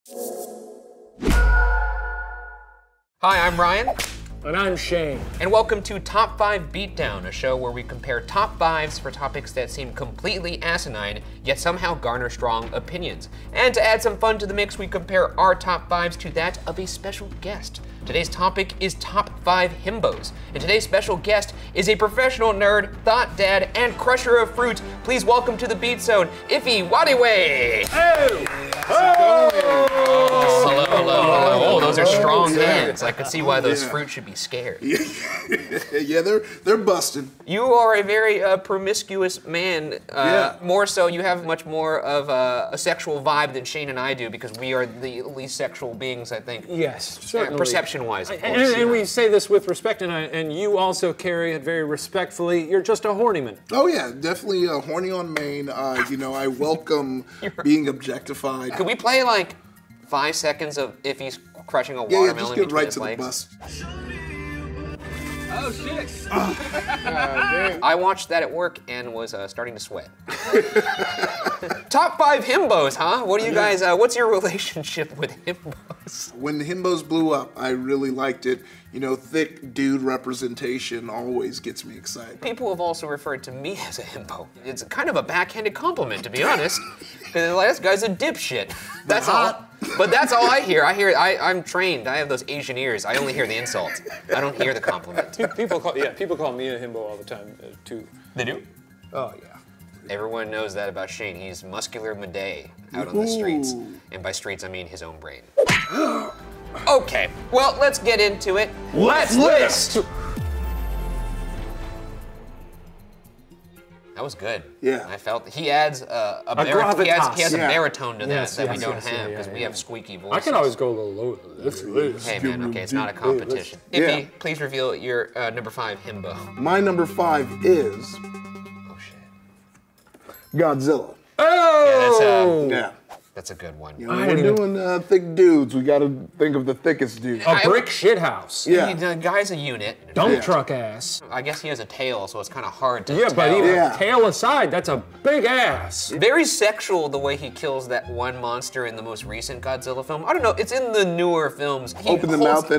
Hi, I'm Ryan. And I'm Shane. And welcome to Top 5 Beatdown, a show where we compare top 5s for topics that seem completely asinine, yet somehow garner strong opinions. And to add some fun to the mix, we compare our top 5s to that of a special guest. Today's topic is Top 5 Himbos. And today's special guest is a professional nerd, thought dad, and crusher of fruit. Please welcome to the Beat Zone, Ify Nwadiwe. Hey! Hello, hello, hello. Oh, those are strong hands. I could see why those fruit should be scared. Yeah, they're busting. You are a very promiscuous man. More so, you have much more of a sexual vibe than Shane and I do because we are the least sexual beings, I think. Yes, certainly. Perception-wise, of course. And we say this with respect, and you also carry it very respectfully. You're just a horny man. Oh yeah, definitely horny on main. You know, I welcome being objectified. Could we play like 5 seconds of if he's crushing a Yeah, watermelon just get between right his to legs? the bus. Oh shit! I watched that at work and was starting to sweat. Top 5 himbos, huh? What do you guys? What's your relationship with himbos? When the Himbos blew up, I really liked it. You know, thick dude representation always gets me excited. People have also referred to me as a himbo. It's kind of a backhanded compliment, to be honest. Because like, this guy's a dipshit. That's all. But that's all I hear. I'm trained. I have those Asian ears. I only hear the insult. I don't hear the compliment. People call me a himbo all the time too. They do? Oh yeah. Everyone knows that about Shane. He's muscular Madej out on the streets. And by streets, I mean his own brain. Okay, well, let's get into it. Let's list! That was good. Yeah. I felt he adds a gravitas. he has a Yeah. baritone to Yes, that we yes, don't yes, have yeah, because we yeah. have squeaky voices. I can always go a little lower. Let's list. Hey man, okay, it's not a competition. Yeah. Ify, please reveal your number 5 himbo. My number 5 is Oh shit. Godzilla. Oh! Yeah. That's a good one. You know, we're doing thick dudes. We got to think of the thickest dude. A brick shit house. Yeah. The guy's a unit. Dump truck ass. I guess he has a tail, so it's kind of hard to Yeah, tell. but even Yeah. tail aside, that's a big ass. Very sexual the way he kills that one monster in the most recent Godzilla film. I don't know, it's in the newer films. He Opens the mouth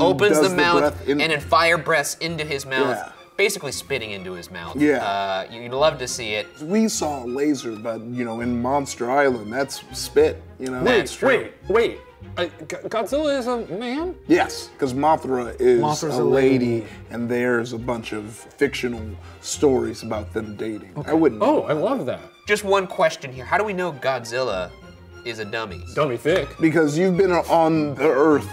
and then fire breaths into his mouth. Yeah. Basically spitting into his mouth. Yeah. You'd love to see it. We saw a laser, but you know, in Monster Island, that's spit. You know. That's true. Wait. Godzilla is a man? Yes, because Mothra is Mothra's a lady, and there's a bunch of fictional stories about them dating. Okay. I wouldn't. Oh, I love that. Just one question here. How do we know Godzilla is a dummy? Dummy thick. Because you've been on the Earth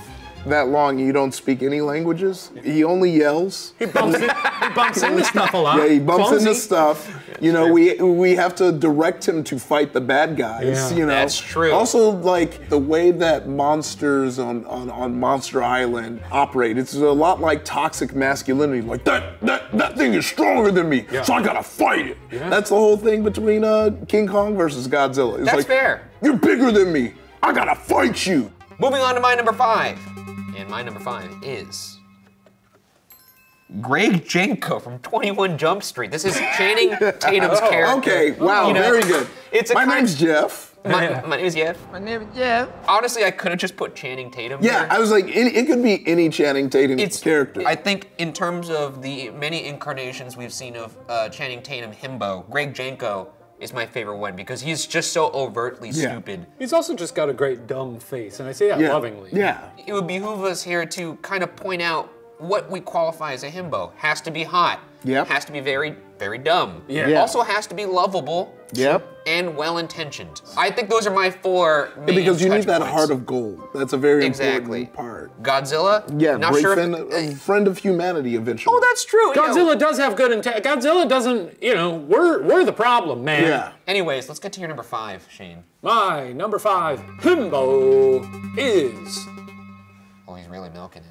that long, you don't speak any languages. He only yells. He bumps into stuff a lot. Yeah, he bumps Clumsy. into stuff. You know, we have to direct him to fight the bad guys. Yeah. You know, That's true. Also, like the way that monsters on Monster Island operate, it's a lot like toxic masculinity. Like that thing is stronger than me, so I gotta fight it. Yeah. That's the whole thing between King Kong versus Godzilla. It's That's like, fair. You're bigger than me. I gotta fight you. Moving on to my number 5. And my number 5 is Greg Jenko from 21 Jump Street. This is Channing Tatum's character. Okay, wow, You know, very good. My name's Jeff. My name is Jeff. My name is Jeff. Honestly, I could have just put Channing Tatum Yeah, here. I was like, it could be any Channing Tatum character. I think in terms of the many incarnations we've seen of Channing Tatum himbo, Greg Jenko is my favorite one because he's just so overtly stupid. He's also just got a great dumb face, and I say that lovingly. Yeah. It would behoove us here to kind of point out what we qualify as a himbo. Has to be hot. Yep. Has to be very, very dumb. Yeah. Also has to be lovable. Yep. And well-intentioned. I think those are my 4 main Because you need that touch heart points. of gold. That's a very Exactly. important part. Godzilla? Yeah, Not great sure friend, friend of humanity eventually. Oh, that's true. Godzilla does have good intent. Godzilla doesn't, you know, we're the problem, man. Yeah. Anyways, let's get to your number 5, Shane. My number 5 himbo is... Oh, he's really milking it.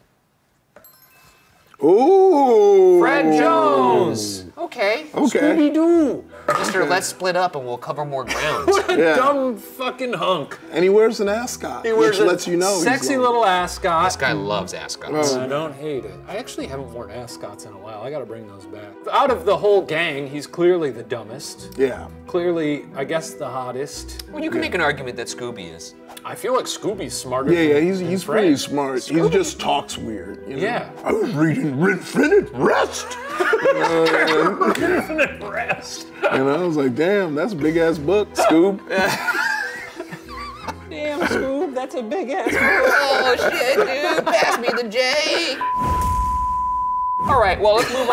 Ooh. Fred Jones. Okay. Okay. Scooby-Doo. Mister, let's split up and we'll cover more ground. What a Yeah. dumb fucking hunk. And he wears an ascot, He wears which a lets you know sexy he's little ascot. This guy loves ascots. I don't hate it. I actually haven't worn ascots in a while. I gotta bring those back. Out of the whole gang, he's clearly the dumbest. Yeah. Clearly, I guess, the hottest. Well, you can make an argument that Scooby is. I feel like Scooby's smarter. Yeah, than he's Fred. pretty smart. Scooby. He just talks weird. You know? Yeah. I was reading Infinite Rest. Infinite Rest. And I was like, damn, that's a big ass book, Scoob. Damn, Scoob, that's a big ass book. Oh shit, dude! Pass me the J. All right, well let's move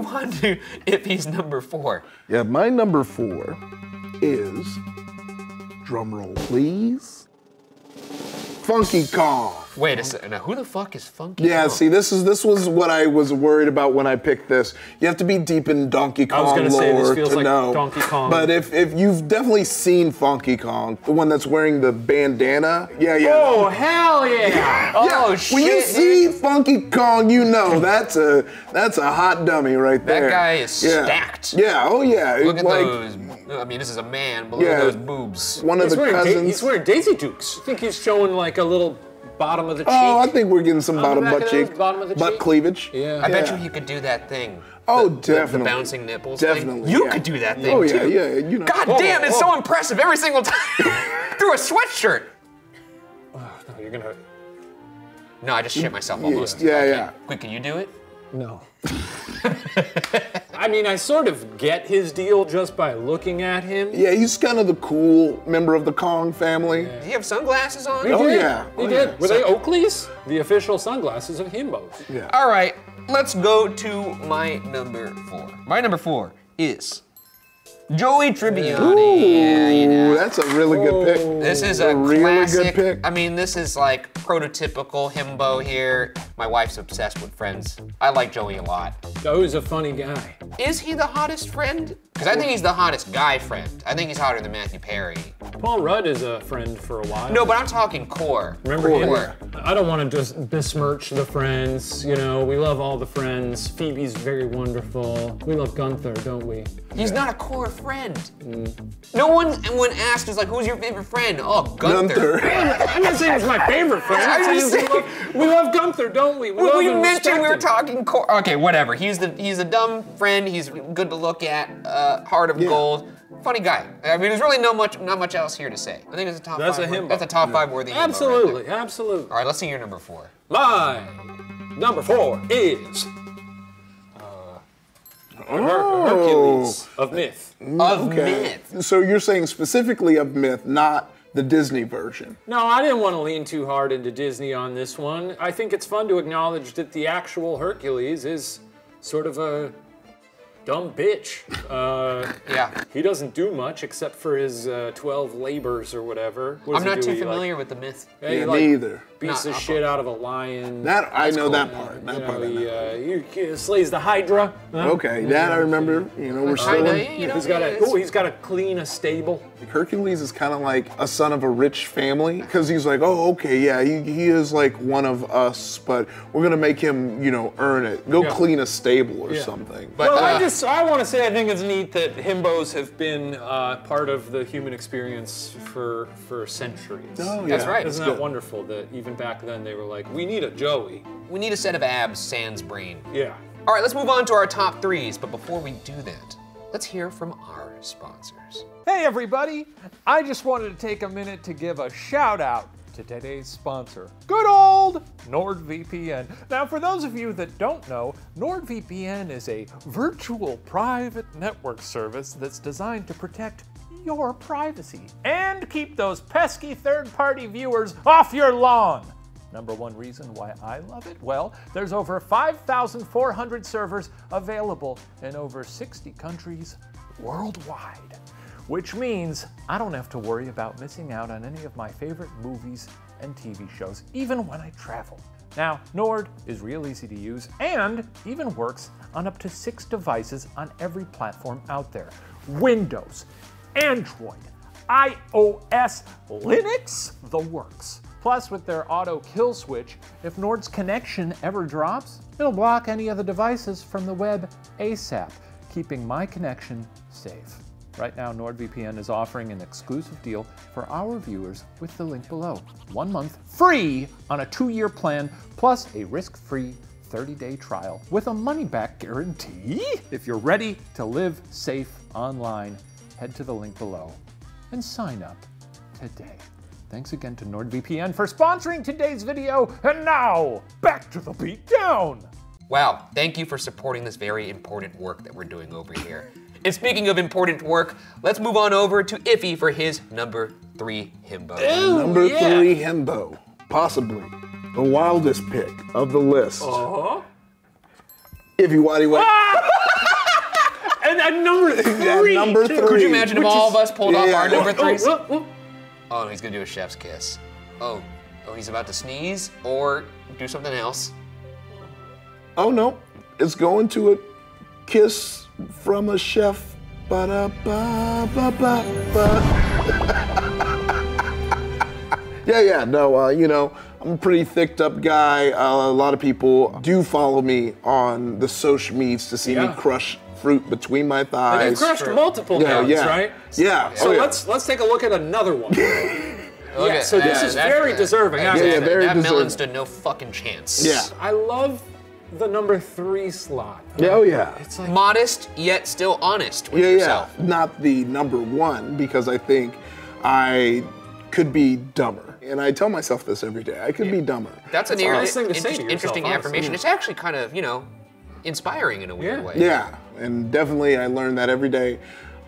on to Ify's number 4. Yeah, my number 4 is, drumroll please, Funky Kong. Wait a second. Now, who the fuck is Funky Yeah, Kong? see, this was what I was worried about when I picked this. You have to be deep in Donkey Kong I was gonna say, this lore feels to like know. Donkey Kong. But if you've definitely seen Funky Kong, the one that's wearing the bandana, yeah. Oh, hell yeah. Oh When shit, you dude. see Funky Kong, you know that's a hot dummy right there. That guy is Yeah. stacked. Yeah, oh yeah. Look at like, those. I mean, this is a man, but look Yeah. at those boobs. One of He's the wearing, cousins. he's wearing Daisy Dukes. I think he's showing like a little bottom of the cheek. Oh, I think we're getting some the bottom back butt of those, cheek. bottom of the butt cheek? cleavage. Yeah. I bet you he could do that thing. Oh, The definitely. bouncing nipples thing. Definitely, You yeah. could do that thing Oh yeah, too. yeah. You know. God damn, it's so impressive every single time. Through a sweatshirt. No, you're gonna. No, I just shit myself almost. Yeah, Okay. yeah. Quick, can you do it? No. I mean, I sort of get his deal just by looking at him. Yeah, he's kind of the cool member of the Kong family. Do you have sunglasses on? He Oh, did. yeah. He Oh, did. yeah. Were they Oakleys? The official sunglasses of Himbos. Yeah. All right, let's go to my number 4. My number 4 is Joey Tribbiani. Yeah, you know. Ooh, that's a really good pick. This is a really classic. good pick. I mean, this is like prototypical himbo here. My wife's obsessed with Friends. I like Joey a lot. Joey's a funny guy. Is he the hottest friend? Because I think he's the hottest guy friend. I think he's hotter than Matthew Perry. Paul Rudd is a friend for a while. No, but I'm talking core. Remember core. him? I don't want to just besmirch the Friends. You know, we love all the Friends. Phoebe's very wonderful. We love Gunther, don't we? He's not a core friend. No one, when asked, is like, who's your favorite friend? Oh, Gunther. I'm not saying he's my favorite friend. I'm I'm just saying we love Gunther, don't we? We love We and mentioned respect we were him. talking core. Okay, whatever. He's a dumb friend. He's good to look at. Heart of gold. Funny guy. I mean, there's really not much else here to say. I think it's a top That's 5. a himbo. That's a top 5 worthy. himbo right Absolutely, there. absolutely. All right, let's see your number 4. My number 4 is Hercules of Myth. Of myth. So you're saying specifically of Myth, not the Disney version. No, I didn't want to lean too hard into Disney on this one. I think it's fun to acknowledge that the actual Hercules is sort of a dumb bitch. Yeah. He doesn't do much except for his 12 labors or whatever. What does I'm he not do? too He, like, familiar with the myth. he, Yeah, like, me either. beats the Nah, shit out of a lion. That I know cool. that part. That You part. I know. know, he slays the Hydra. Huh? Okay, that I remember. You know, we're still Kinda, in. you know, He's got yeah, he's got to clean a stable. Hercules is kind of like a son of a rich family because he's like, oh, okay, yeah, he is like one of us, but we're gonna make him, you know, earn it. Go Yeah. clean a stable or Yeah. something. But Well, I want to say I think it's neat that himbos have been part of the human experience for centuries. Oh, That's yeah. right. Isn't It's that good. wonderful that even back then they were like, we need a Joey. we need a set of abs sans brain. Yeah. All right, let's move on to our top 3s. But before we do that, let's hear from our sponsors. Hey everybody! I just wanted to take a minute to give a shout out to today's sponsor, good old NordVPN. Now for those of you that don't know, NordVPN is a virtual private network service that's designed to protect your privacy and keep those pesky third-party viewers off your lawn. Number one reason why I love it? Well, there's over 5,400 servers available in over 60 countries worldwide, which means I don't have to worry about missing out on any of my favorite movies and TV shows, even when I travel. Now, Nord is real easy to use and even works on up to 6 devices on every platform out there. Windows, Android, iOS, Linux, the works. Plus, with their auto kill switch, if Nord's connection ever drops, it'll block any other devices from the web ASAP, keeping my connection safe. Right now, NordVPN is offering an exclusive deal for our viewers with the link below. 1 month free on a 2-year plan, plus a risk-free 30-day trial with a money-back guarantee. If you're ready to live safe online, head to the link below and sign up today. Thanks again to NordVPN for sponsoring today's video. And now, back to the Beatdown. Wow, thank you for supporting this very important work that we're doing over here. And speaking of important work, let's move on over to Ify for his number 3 himbo. Number 3 himbo, possibly the wildest pick of the list. Uh-huh. Ify Nwadiwe. And at number 3. Yeah, number 3. Could you imagine if all of us pulled off our number 3s? Oh, Oh, he's gonna do a chef's kiss. Oh, he's about to sneeze or do something else. Oh no, it's going to a kiss from a chef. Ba-da-ba-ba-ba-ba. Yeah, no, you know, I'm a pretty thicked up guy. A lot of people do follow me on the social medias to see me crush fruit between my thighs. And you crushed multiple ones, right? Yeah. So let's take a look at another one. Okay, so this is very deserving. Yeah, very that melon deserving. stood no fucking chance. Yeah. I love the number 3 slot. Yeah, oh yeah. It's like Modest, yet still honest with yourself. Not the number 1, because I think I could be dumber. And I tell myself this every day, I could be dumber. That's an honest thing to say to yourself, interesting honestly. affirmation. It's actually kind of, you know, inspiring in a weird way. Yeah, and definitely I learned that every day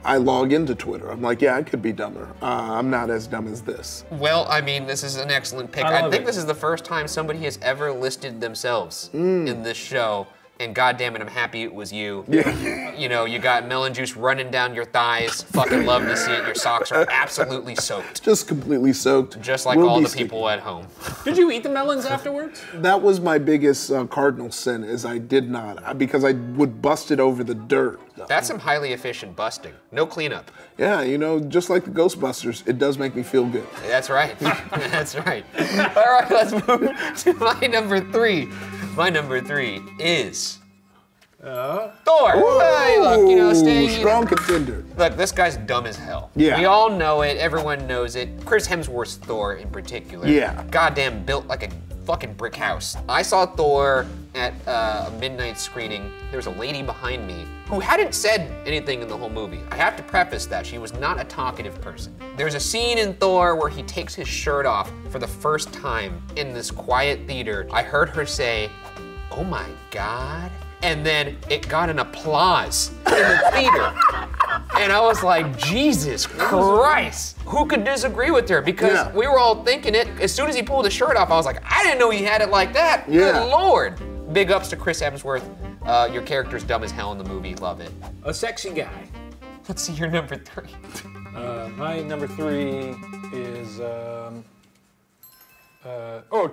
I log into Twitter. I'm like, yeah, I could be dumber. I'm not as dumb as this. Well, I mean, this is an excellent pick. I think this is the first time somebody has ever listed themselves in this show. And goddamn it, I'm happy it was you. Yeah. You know, you got melon juice running down your thighs. Fucking love to see it. Your socks are absolutely soaked. Just completely soaked. Just like all the people at home. Did you eat the melons afterwards? That was my biggest cardinal sin, is I did not, because I would bust it over the dirt. That's some highly efficient busting. No cleanup. Yeah, you know, just like the Ghostbusters, it does make me feel good. That's right. That's right. All right, let's move to my number 3. My number 3 is Thor. Hey, look, you know, strong contender. Look, this guy's dumb as hell. Yeah. We all know it. Everyone knows it. Chris Hemsworth's Thor in particular. Yeah. Goddamn built like a fucking brick house. I saw Thor at a midnight screening. There was a lady behind me who hadn't said anything in the whole movie. I have to preface that she was not a talkative person. There's a scene in Thor where he takes his shirt off for the first time in this quiet theater. I heard her say, "Oh my God." And then it got an applause in the theater. And I was like, Jesus Christ. Who could disagree with her? Because we were all thinking it. As soon as he pulled his shirt off, I was like, I didn't know he had it like that. Yeah. Good Lord. Big ups to Chris Hemsworth. Your character's dumb as hell in the movie. Love it. A sexy guy. Let's see your number 3. My number 3 is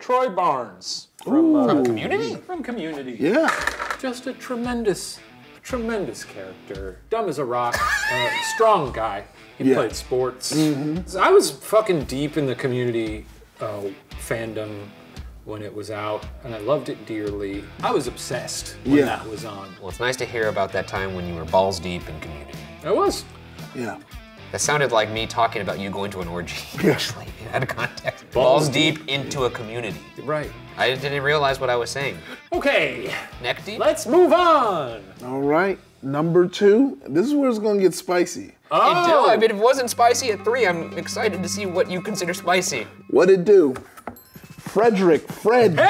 Troy Barnes from Community? From Community. Yeah. Just a tremendous character. Dumb as a rock. Strong guy. He played sports. I was fucking deep in the Community fandom when it was out, and I loved it dearly. I was obsessed when that was on. Well, it's nice to hear about that time when you were balls deep in Community. I was. Yeah. That sounded like me talking about you going to an orgy, actually, out of context. Balls deep into a community. Right. I didn't realize what I was saying. Okay. Neck deep? Let's move on. All right, number 2. This is where it's gonna get spicy. I mean, if it wasn't spicy at 3, I'm excited to see what you consider spicy. What'd it do? Fred Jones.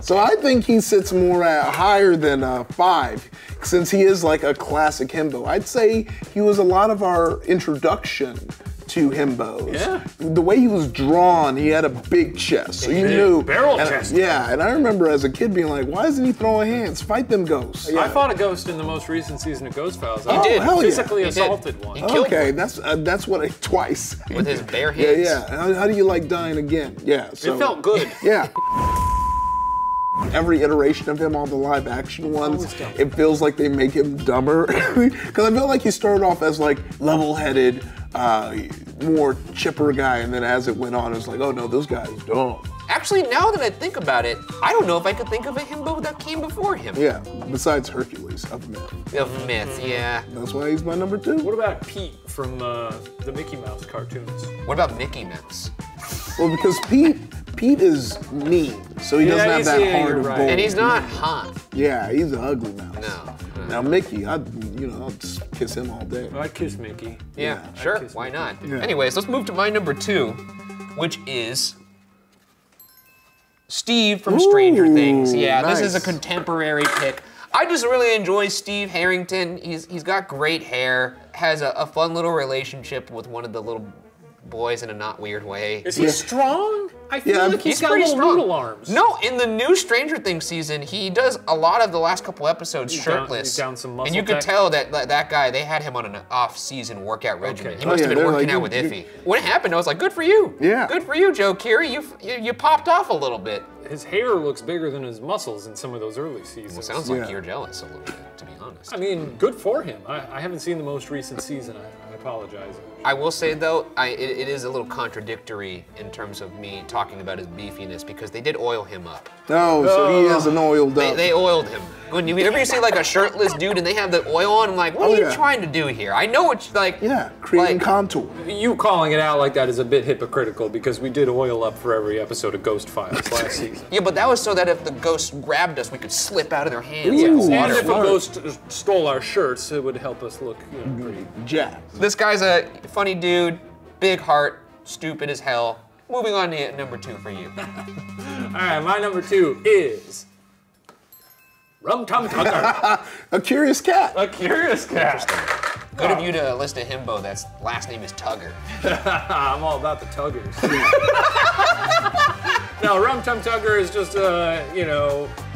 So I think he sits more higher than 5, since he is like a classic himbo. I'd say he was a lot of our introduction to himbos. Yeah. The way he was drawn, he had a big chest, so you knew. Barrel chest. Yeah, and I remember as a kid being like, why isn't he throwing hands? Fight them ghosts. I fought a ghost in the most recent season of Ghost Files. He did. Hell yeah. Physically He assaulted did. one. He killed Okay, one. that's what twice. With his bare hands. Yeah. How do you like dying again? Yeah. So, It felt good. Yeah. Every iteration of him, all the live action ones, it feels like they make him dumber. Because I feel like he started off as like level-headed, more chipper guy, and then as it went on, it was like, oh no, this guy's dumb. Actually, now that I think about it, I don't know if I could think of a himbo that came before him. Yeah, besides Hercules of myth. Of myth, yeah. That's why he's my number 2. What about Pete from the Mickey Mouse cartoons? What about Mickey Mouse? Well, because Pete is mean, so he doesn't have that heart of gold. And he's not hot. Yeah, he's an ugly mouse. No. Now Mickey, you know, I'll just kiss him all day. I'd kiss Mickey. Yeah, Yeah, sure, kiss why Mickey. not? Yeah. Anyways, let's move to my number 2, which is Steve from Stranger Things. Yeah, this is a nice. contemporary pick. I just really enjoy Steve Harrington. He's got great hair, has a fun little relationship with one of the little boys in a not weird way. Is he strong? I feel Yeah, like he's got pretty little strong. noodle arms. No, in the new Stranger Things season, he does a lot of the last couple episodes shirtless. he's down some muscle and you could tech. tell that guy, they had him on an off-season workout regimen. He Oh, must yeah, have been they're working like, out with you- Ify. When it happened, I was like, good for you. Yeah. Good for you, Joe Keery. You popped off a little bit. His hair looks bigger than his muscles in some of those early seasons. Well, sounds like Yeah. you're jealous a little bit, to be honest. I mean, good for him. I haven't seen the most recent season. I apologize. I will say though, it is a little contradictory in terms of me talking about his beefiness because they did oil him up. No, so he is an oiled up. They oiled him. Whenever you see like a shirtless dude and they have the oil on, I'm like, what Oh, are you yeah. trying to do here? I know it's like, Yeah, creating like, contour. You calling it out like that is a bit hypocritical because we did oil up for every episode of Ghost Files last season. yeah, but that was so that if the ghosts grabbed us, we could slip out of their hands. Ooh. like And water. if a ghost stole our shirts, it would help us look pretty. Jazz. This guy's a funny dude, big heart, stupid as hell. Moving on to number 2 for you. All right, my number 2 is Rum Tum Tucker. A curious cat. A curious cat. Good of you to list a himbo that's last name is Tugger. I'm all about the tuggers. No, Rum Tum Tucker is just,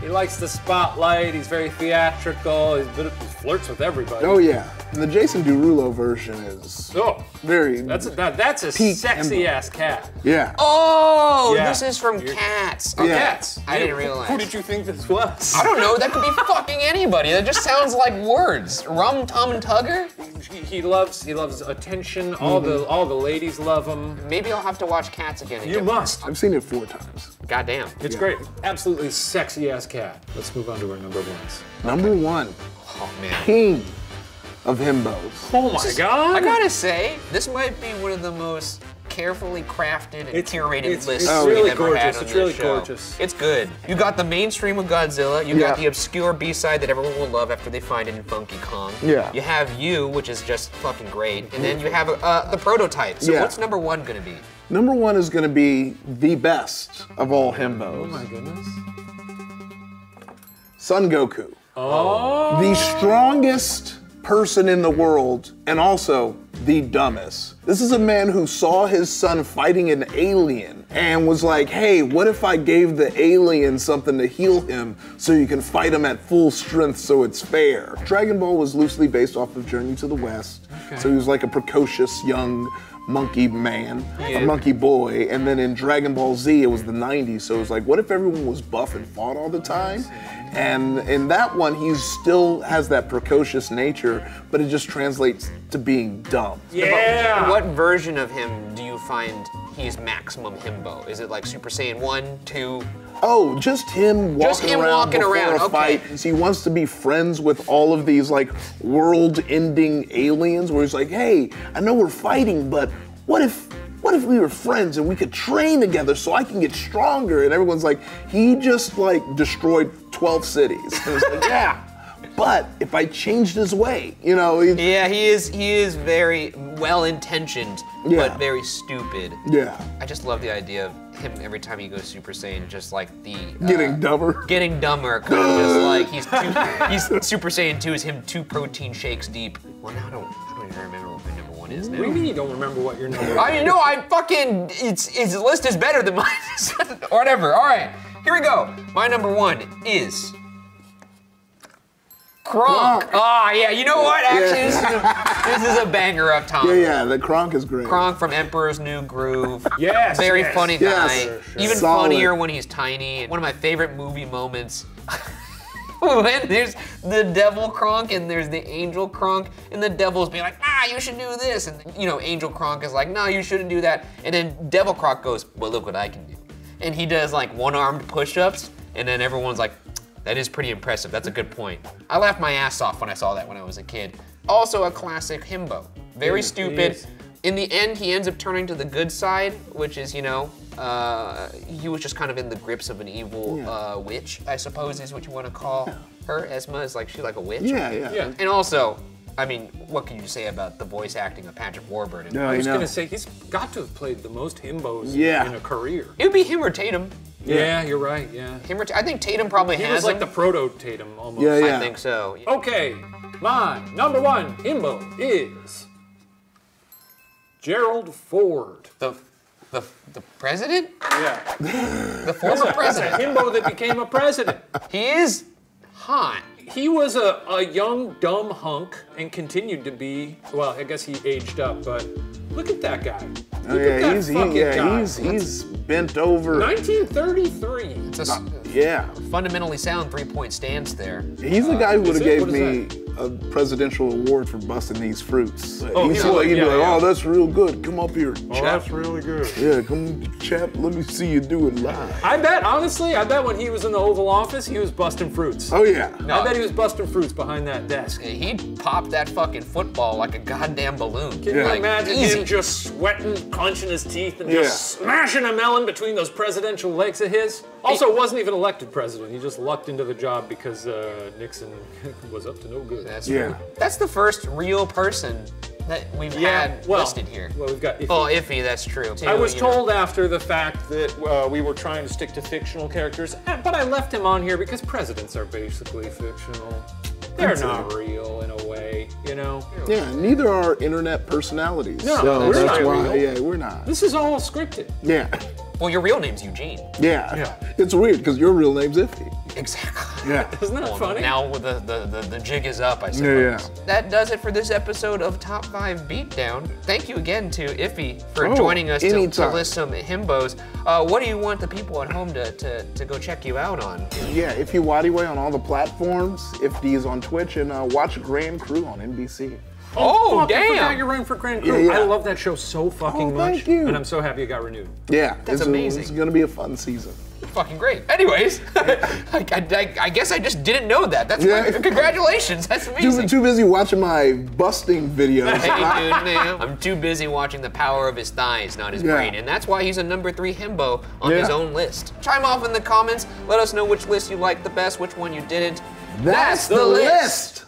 he likes the spotlight. He's very theatrical. He flirts with everybody. Oh yeah. And the Jason Derulo version is Oh, very. that's a Peak sexy Himbo. ass cat. Yeah. Oh, Yeah. this is from Cats. Yeah. Cats. I didn't realize. Who did you think this was? I don't know, that could be fucking anybody. That just sounds like words. Rum Tum Tugger? He loves attention. All the ladies love him. Maybe I'll have to watch Cats again. and You get- must. I've seen it 4 times. Goddamn. It's great. Absolutely sexy ass cat. Let's move on to our number 1s. Number 1, Oh man. king of himbos. Oh my god. I gotta say, this might be one of the most carefully crafted and curated it's lists really we've ever had gorgeous. on It's this really show. gorgeous. It's good. You got the mainstream of Godzilla. You got Yeah. the obscure B-side that everyone will love after they find it in Funky Kong. Yeah. You have You, which is just fucking great, and then you have the prototype. So Yeah. what's number 1 gonna be? Number 1 is going to be the best of all himbos. Oh my goodness. Son Goku. Oh. The strongest person in the world, and also the dumbest. This is a man who saw his son fighting an alien and was like, hey, what if I gave the alien something to heal him so you can fight him at full strength so it's fair? Dragon Ball was loosely based off of Journey to the West. So he was like a precocious young monkey man, a monkey boy, and then in Dragon Ball Z it was the 90s, so it was like, what if everyone was buff and fought all the time? And in that one, he still has that precocious nature, but it just translates to being dumb. Yeah. What version of him do you find he's maximum himbo? Is it like Super Saiyan 1, 2? Oh, just him walking Just him around walking before around, a okay. fight. He wants to be friends with all of these like world-ending aliens where he's like, hey, I know we're fighting, but what if we were friends and we could train together so I can get stronger? And everyone's like, he just like destroyed 12 cities. And it's like, yeah, but if I changed his way, you know. Yeah, he is very well-intentioned, Yeah. but very stupid. Yeah. I just love the idea of him every time he goes Super Saiyan, just like the Getting dumber. getting dumber, kind of just like he's Super Saiyan 2 is him 2 protein shakes deep. Well, now I don't even remember what my number 1 is now. What do you mean you don't remember what your number? I know, I fucking, his list is better than mine. Whatever, all right, here we go. My number 1 is Croc. Ah, yeah, you know what, actually, this is a banger up top. Yeah, the Kronk is great. Kronk from Emperor's New Groove. Yes, Very yes. funny guy. Yes. Even Solid. funnier when he's tiny. One of my favorite movie moments. When there's the devil Kronk and there's the angel Kronk, and the devil's being like, you should do this. And angel Kronk is like, no, you shouldn't do that. And then devil Kronk goes, well, look what I can do. And he does like one-armed push-ups, and then everyone's like, that is pretty impressive. That's a good point. I laughed my ass off when I saw that when I was a kid. Also a classic himbo. Very stupid. In the end, he ends up turning to the good side, which is, he was just kind of in the grips of an evil witch, I suppose is what you want to call her. Esma is like, she's like a witch. Yeah. And also, I mean, what can you say about the voice acting of Patrick Warburton? No, I was gonna say he's got to have played the most himbos Yeah. in a career. It would be him or Tatum. Yeah, you're right. Yeah, Him or I think Tatum probably he has was like him. the proto Tatum almost. Yeah, yeah. I think so. Okay, my number one himbo is Gerald Ford. The president? Yeah, The former president. himbo that became a president. He is hot. He was a young, dumb hunk and continued to be, well, I guess he aged up, but look at that guy. Oh, Look yeah, at that fucking guy. he's bent over. 1933. It's a Yeah. fundamentally sound 3-point stance there. He's the guy who would have gave What is me a presidential award for busting these fruits. Oh, he's yeah, like, he'd be yeah, like, yeah. oh, that's real good. Come up here, chap. That's really good. Yeah, come, chap. Let me see you do it live. I bet, honestly, when he was in the Oval Office, he was busting fruits. Oh yeah. I bet he was busting fruits behind that desk. He'd pop that fucking football like a goddamn balloon. Can you Yeah. imagine easy. him just sweating, clenching his teeth, and Yeah. just smashing a melon between those presidential legs of his? Also, wasn't even elected president. He just lucked into the job because Nixon was up to no good. That's Yeah. true. That's the first real person that we've had listed here. Well, we've got Ify. Oh, Ify, that's true. Too, I was you know. told after the fact that we were trying to stick to fictional characters, but I left him on here because presidents are basically fictional. They're not real in a way, you know? Yeah. Neither are internet personalities. No, so we're that's not why. real. Yeah, we're not. This is all scripted. Yeah. Well, your real name's Eugene. Yeah. It's weird because your real name's Ify. Exactly. Yeah. Isn't that Well, funny? now the jig is up, I suppose. Yeah. That does it for this episode of Top 5 Beatdown. Thank you again to Ify for Oh, joining us to anytime. list some himbos. What do you want the people at home to go check you out on? Yeah, Ify Nwadiwe on all the platforms, Ify's on Twitch, and watch Grand Crew on NBC. Oh, fuck, I damn! forgot you're running for Grand Crew. Yeah, yeah. I love that show so fucking Oh, much. thank you. And I'm so happy it got renewed. Yeah, That's it's amazing. It's gonna be a fun season. Fucking great. Anyways, I guess I just didn't know that. That's Yeah. congratulations. That's amazing. Too busy watching my busting videos. Hey, dude, man, I'm too busy watching the power of his thighs, not his Yeah. brain. And that's why he's a number 3 himbo on Yeah. his own list. Chime off in the comments. Let us know which list you liked the best, which one you didn't. That's the list.